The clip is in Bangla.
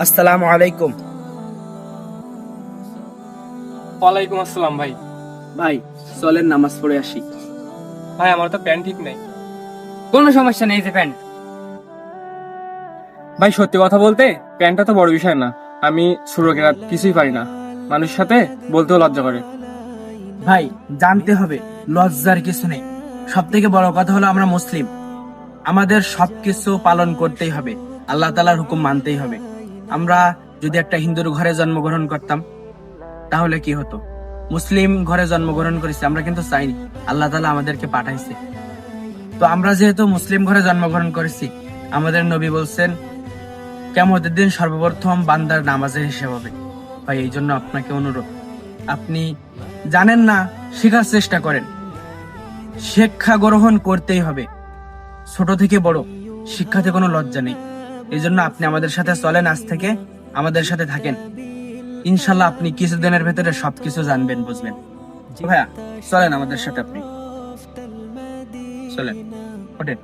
আসসালামু আলাইকুম। ওয়ালাইকুম আসসালাম ভাই। ভাই চলেন নামাজ পড়ে আসি। ভাই আমার তো প্যান্ট ঠিক নাই। কোনো সমস্যা নেই, যে প্যান্ট। ভাই সত্যি কথা বলতে প্যান্টটা তো বড় বিষয় না, আমি সুরকেরাত কিছুই পারি না, মানুষের সাথে বলতেও লজ্জা করে। ভাই জানতে হবে, লজ্জার কিছু নেই। সব থেকে বড় কথা হলো আমরা মুসলিম, আমাদের সবকিছু পালন করতেই হবে, আল্লাহ তাআলার হুকুম মানতেই হবে। আমরা যদি একটা হিন্দুর ঘরে জন্মগ্রহণ করতাম তাহলে কি হতো? মুসলিম ঘরে জন্মগ্রহণ করেছি, আমরা কিন্তু চাইনি, আল্লাহ তাআলা আমাদেরকে পাঠাইছে। তো আমরা যেহেতু মুসলিম ঘরে জন্মগ্রহণ করেছি, আমাদের নবী বলছেন কিয়ামতের দিন সর্বপ্রথম বান্দার নামাজের হিসেব হবে। ভাই এই জন্য আপনাকে অনুরোধ, আপনি জানেন না, শেখার চেষ্টা করেন। শিক্ষা গ্রহণ করতেই হবে, ছোট থেকে বড়, শিক্ষাতে কোনো লজ্জা নেই। এই জন্য আপনি আমাদের সাথে চলেন, আজ থেকে আমাদের সাথে থাকেন। ইনশাল্লাহ আপনি কিছুদিনের ভেতরে সবকিছু জানবেন, বুঝবেন। ভাইয়া চলেন আমাদের সাথে, আপনি চলেন, ওঠেন।